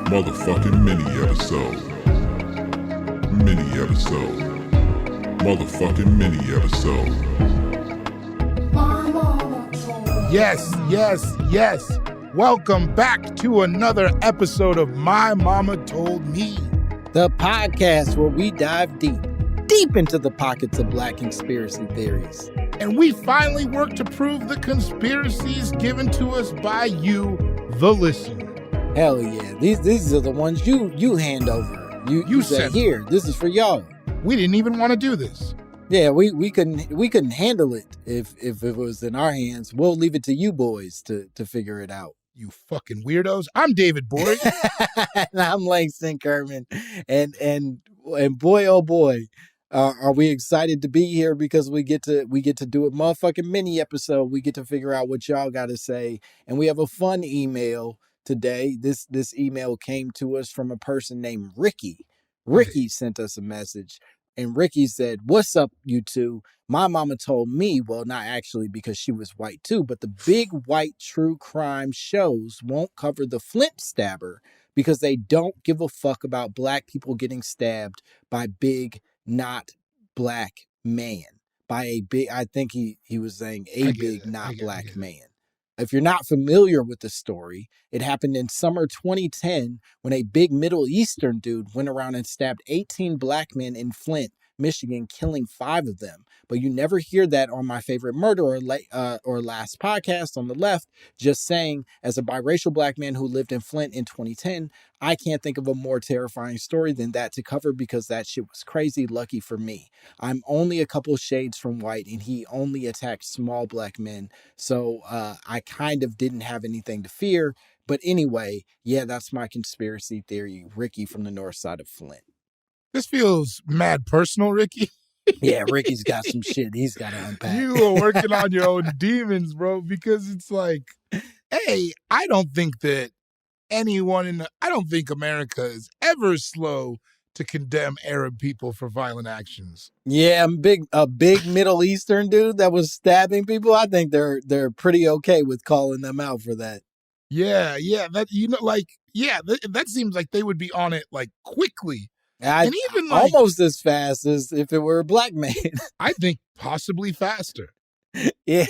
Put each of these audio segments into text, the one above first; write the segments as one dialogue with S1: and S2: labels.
S1: Motherfucking mini episode. Mini episode. Motherfucking mini episode.
S2: Yes, yes, yes. Welcome back to another episode of My Mama Told Me,
S3: the podcast where we dive deep into the pockets of Black conspiracy theories.
S2: And we finally work to prove the conspiracies given to us by you, the listener.
S3: Hell yeah. These are the ones you hand over. You said, here, this is for y'all.
S2: We didn't even want to do this.
S3: Yeah, we couldn't handle it if it was in our hands. We'll leave it to you boys to figure it out.
S2: You fucking weirdos. I'm David Boyd.
S3: And I'm Langston Kerman. And boy, oh boy, are we excited to be here because we get to do a motherfucking mini episode. We get to figure out what y'all got to say. And we have a fun email today. This email came to us from a person named Ricky. Ricky sent us a message. And Ricky said, "What's up, you two? My mama told me," well, not actually because she was white too, but the big white true crime shows won't cover the Flint stabber because they don't give a fuck about Black people getting stabbed by big, not Black man. By a big, I think he was saying a big, not Black man. If you're not familiar with the story, it happened in summer 2010 when a big Middle Eastern dude went around and stabbed 18 Black men in Flint, Michigan, killing 5 of them. But you never hear that on My Favorite Murder or Last Podcast on the left. Just saying, as a biracial Black man who lived in Flint in 2010, I can't think of a more terrifying story than that to cover because that shit was crazy. Lucky for me. I'm only a couple shades from white and he only attacked small Black men. So I kind of didn't have anything to fear. But anyway, yeah, that's my conspiracy theory. Ricky from the north side of Flint.
S2: This feels mad personal, Ricky.
S3: Yeah, Ricky's got some shit he's got to unpack.
S2: You are working on your own demons, bro, because it's like, hey, I don't think America is ever slow to condemn Arab people for violent actions.
S3: Yeah, a big Middle Eastern dude that was stabbing people. I think they're pretty okay with calling them out for that.
S2: Yeah, that that seems like they would be on it like quickly.
S3: And even like, almost as fast as if it were a Black man.
S2: I think possibly faster.
S3: Yeah.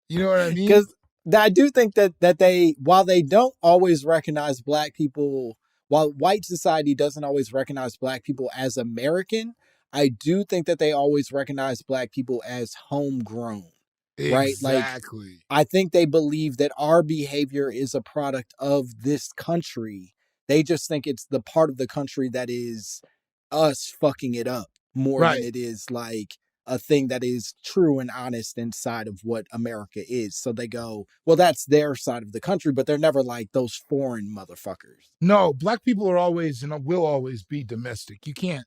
S2: You know what I mean?
S3: Because I do think that they, while they don't always recognize Black people, while white society doesn't always recognize Black people as American, I do think that they always recognize Black people as homegrown. Right?
S2: Exactly.
S3: Like, I think they believe that our behavior is a product of this country. They just think it's the part of the country that is us fucking it up more than it is like a thing that is true and honest inside of what America is. So they go, well, that's their side of the country, but they're never like those foreign motherfuckers.
S2: No, Black people are always and will always be domestic. You can't.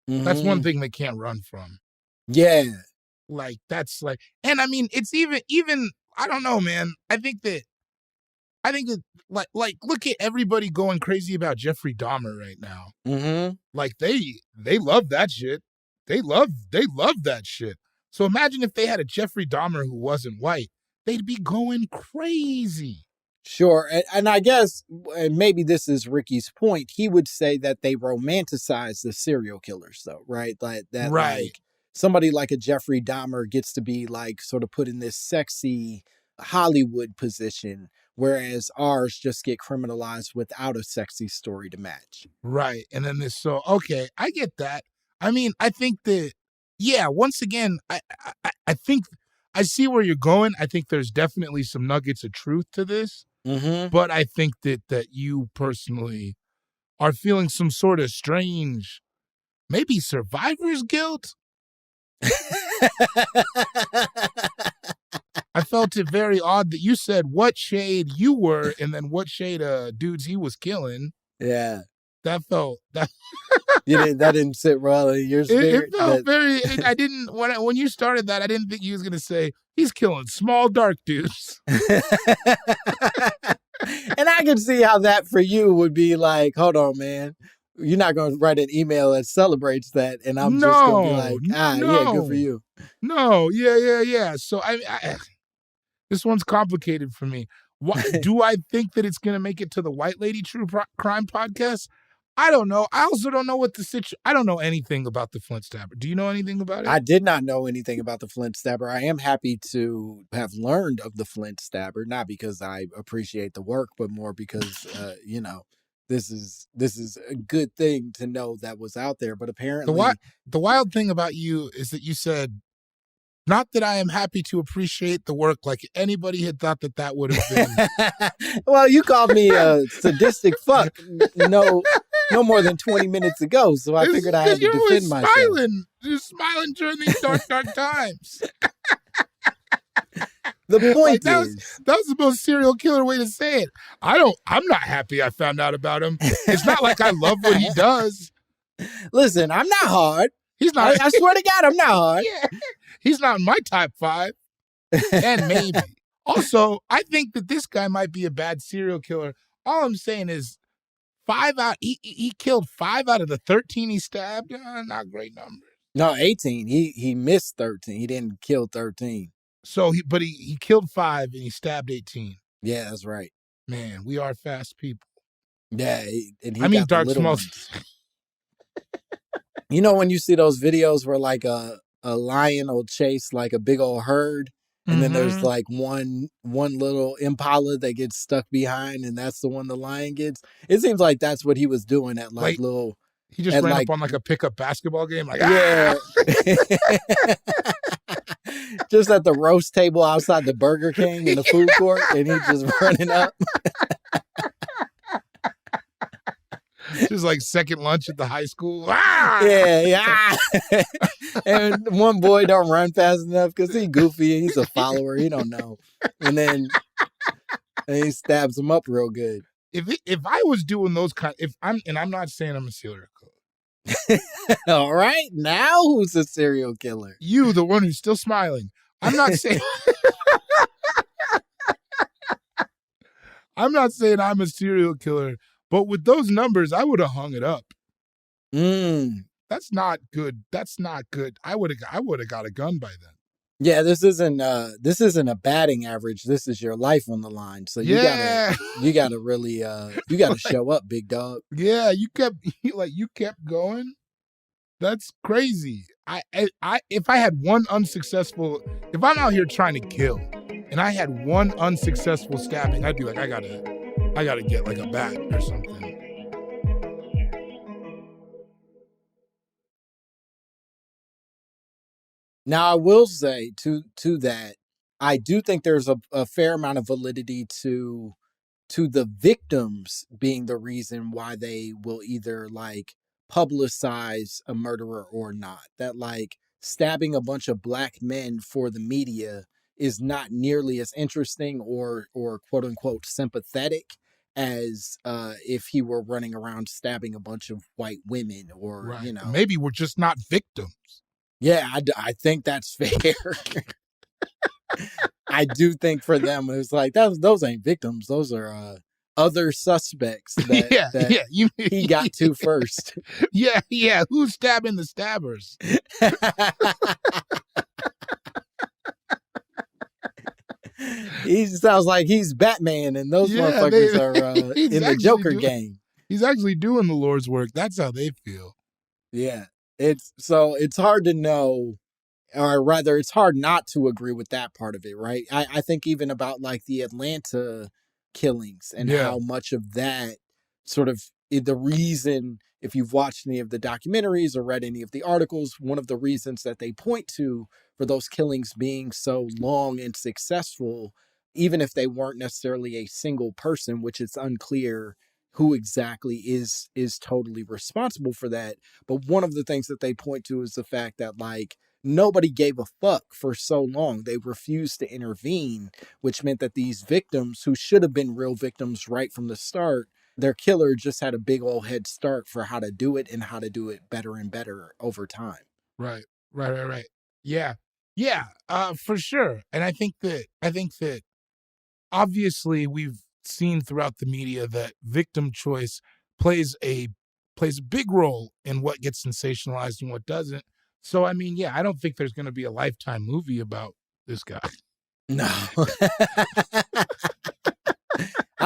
S2: Mm-hmm. That's one thing they can't run from.
S3: Yeah.
S2: Like, that's like, and I mean, it's even, I don't know, man. I think that like look at everybody going crazy about Jeffrey Dahmer right now.
S3: Mm-hmm.
S2: Like they love that shit. They love that shit. So imagine if they had a Jeffrey Dahmer who wasn't white, they'd be going crazy.
S3: Sure, and I guess maybe this is Ricky's point. He would say that they romanticize the serial killers, though, right? Like that,
S2: right?
S3: Like somebody like a Jeffrey Dahmer gets to be like sort of put in this sexy Hollywood position. Whereas ours just get criminalized without a sexy story to match.
S2: Right. And then okay, I get that. I mean, I think that, yeah, once again, I think I see where you're going. I think there's definitely some nuggets of truth to this.
S3: Mm-hmm.
S2: But I think that you personally are feeling some sort of strange, maybe survivor's guilt. I felt it very odd that you said what shade you were and then what shade dudes he was killing.
S3: Yeah.
S2: That
S3: didn't sit well in your spirit.
S2: It felt very, I didn't, when you started that, I didn't think you was going to say, he's killing small, dark dudes.
S3: And I can see how that for you would be like, hold on, man. You're not going to write an email that celebrates that. And I'm just going to be like, yeah, good for you.
S2: No, yeah. So I this one's complicated for me. Do I think that it's going to make it to the White Lady True Crime podcast? I don't know. I also don't know what the situation. I don't know anything about the Flint stabber. Do you know anything about it?
S3: I did not know anything about the Flint stabber. I am happy to have learned of the Flint stabber, not because I appreciate the work, but more because, this is a good thing to know that was out there. But apparently,
S2: the wild thing about you is that you said, not that I am happy to appreciate the work, like anybody had thought that would have been.
S3: Well, you called me a sadistic fuck no more than 20 minutes ago, so I figured I had to defend myself.
S2: You're smiling during these dark times.
S3: The point is,
S2: that was the most serial killer way to say it. I'm not happy I found out about him. It's not like I love what he does.
S3: Listen, I'm not hard.
S2: He's not.
S3: I swear to God, I'm not hard.
S2: Yeah. He's not in my top 5. And maybe. Also, I think that this guy might be a bad serial killer. All I'm saying is he killed 5 out of the 13 he stabbed. Not great numbers.
S3: No, 18. He missed 13. He didn't kill 13.
S2: So he killed 5 and he stabbed 18.
S3: Yeah, that's right.
S2: Man, we are fast people.
S3: Yeah, and
S2: Dark Smoke.
S3: You know when you see those videos where like a lion will chase like a big old herd, and then there's like one little impala that gets stuck behind, and that's the one the lion gets? It seems like that's what he was doing at like little...
S2: He just ran up on like a pickup basketball game, like,
S3: yeah. Just at the roast table outside the Burger King in the food court, and he's just running up.
S2: Just like second lunch at the high school.
S3: Yeah. And one boy don't run fast enough because he's goofy and he's a follower. He don't know. And then he stabs him up real good.
S2: If I was doing those I'm not saying I'm a serial killer.
S3: All right, now who's a serial killer?
S2: You, the one who's still smiling. I'm not saying. I'm not saying I'm a serial killer, but with those numbers, I would have hung it up. That's not good. That's not good. I would have got a gun by then.
S3: Yeah, this isn't a batting average. This is your life on the line. So you gotta really you gotta show up, big dog.
S2: Yeah, you kept going. That's crazy. If I had one unsuccessful, if I'm out here trying to kill and I had one unsuccessful stabbing, I'd be like, I gotta get like a bat or something.
S3: Now, I will say to that, I do think there's a fair amount of validity to the victims being the reason why they will either like publicize a murderer or not. That like stabbing a bunch of black men for the media is not nearly as interesting or quote unquote sympathetic as if he were running around stabbing a bunch of white women or,
S2: right. Maybe we're just not victims.
S3: Yeah, I think that's fair. I do think for them, it's like, those ain't victims. Those are other suspects that he got to first.
S2: Yeah. Who's stabbing the stabbers?
S3: He sounds like he's Batman, and those motherfuckers are in the Joker game.
S2: He's actually doing the Lord's work. That's how they feel.
S3: Yeah. It's hard to know, or rather it's hard not to agree with that part of it, right? I think even about like the Atlanta killings and how much of that sort of the reason, if you've watched any of the documentaries or read any of the articles, one of the reasons that they point to for those killings being so long and successful, even if they weren't necessarily a single person, which it's unclear who exactly is totally responsible for that. But one of the things that they point to is the fact that like nobody gave a fuck for so long. They refused to intervene, which meant that these victims who should have been real victims right from the start, their killer just had a big old head start for how to do it and how to do it better and better over time.
S2: Right. Yeah, for sure. And I think that obviously we've seen throughout the media that victim choice plays a big role in what gets sensationalized and what doesn't. So, I mean, I don't think there's going to be a Lifetime movie about this guy.
S3: No.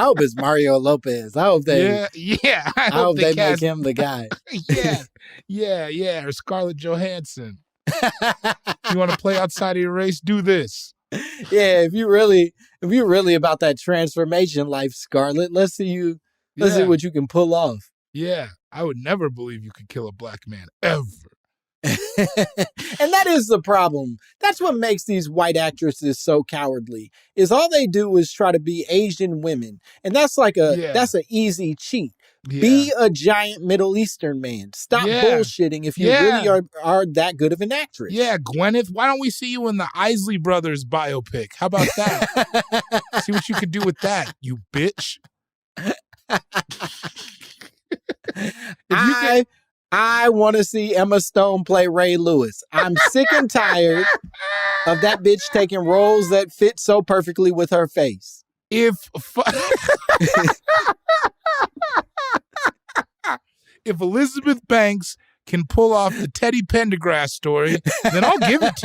S3: hope it's Mario Lopez. I hope they.
S2: Yeah. I
S3: hope they
S2: cast...
S3: make him the guy.
S2: Yeah. Or Scarlett Johansson. You want to play outside of your race? Do this.
S3: Yeah, if you're really about that transformation life, Scarlett, let's see what you can pull off.
S2: Yeah, I would never believe you could kill a black man ever.
S3: And that is the problem. That's what makes these white actresses so cowardly. Is all they do is try to be Asian women, and that's that's an easy cheat. Yeah. Be a giant Middle Eastern man. Stop bullshitting if you really are that good of an actress.
S2: Yeah, Gwyneth, why don't we see you in the Isley Brothers biopic? How about that? See what you can do with that, you bitch.
S3: I want to see Emma Stone play Ray Lewis. I'm sick and tired of that bitch taking roles that fit so perfectly with her face.
S2: If Elizabeth Banks can pull off the Teddy Pendergrass story, then I'll give it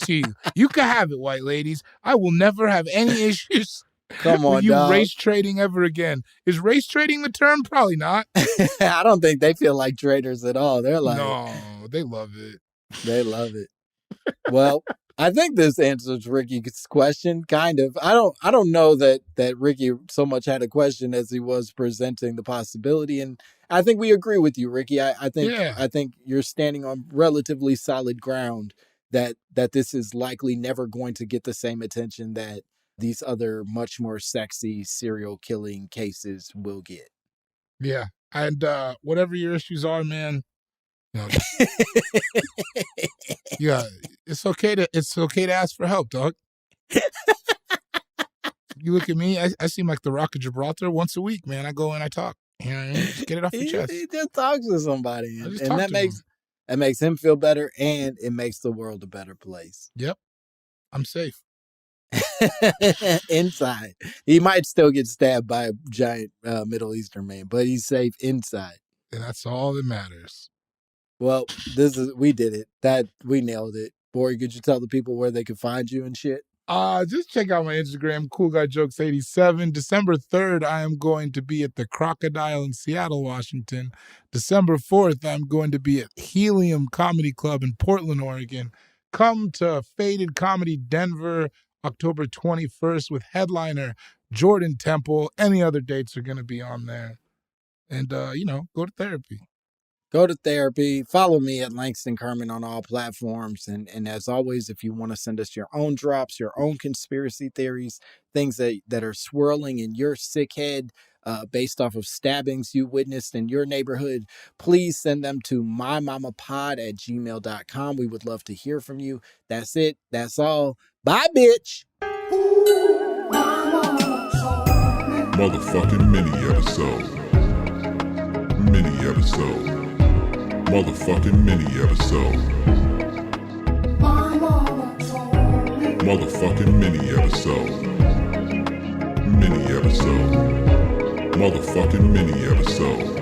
S2: to you. You can have it, white ladies. I will never have any issues with you race trading ever again. Is race trading the term? Probably not.
S3: I don't think they feel like traders at all. They're like,
S2: no, they love it.
S3: They love it. Well, I think this answers Ricky's question, kind of. I don't know that Ricky so much had a question as he was presenting the possibility, and I think we agree with you, Ricky. I think you're standing on relatively solid ground that this is likely never going to get the same attention that these other much more sexy serial killing cases will get.
S2: Yeah, and whatever your issues are, man. Yeah, it's okay to ask for help, dog. You look at me, I seem like the Rock of Gibraltar once a week, man. I go and I talk. You know what I mean? Just get it off your chest.
S3: He just talks to somebody, and that makes him feel better, and it makes the world a better place.
S2: Yep, I'm safe.
S3: Inside, he might still get stabbed by a giant Middle Eastern man, but he's safe inside,
S2: and that's all that matters.
S3: Well, we did it. We nailed it. Bori, could you tell the people where they can find you and shit?
S2: Just check out my Instagram, CoolGuyJokes87. December 3rd, I am going to be at the Crocodile in Seattle, Washington. December 4th, I'm going to be at Helium Comedy Club in Portland, Oregon. Come to Faded Comedy Denver, October 21st with headliner Jordan Temple. Any other dates are going to be on there. And, go to therapy.
S3: Go to therapy. Follow me at Langston Kerman on all platforms. And as always, if you want to send us your own drops, your own conspiracy theories, things that are swirling in your sick head based off of stabbings you witnessed in your neighborhood, please send them to mymommapod@gmail.com. We would love to hear from you. That's it. That's all. Bye, bitch.
S1: Motherfucking mini episode. Motherfucking mini episode. Motherfucking mini episode. Motherfucking mini episode.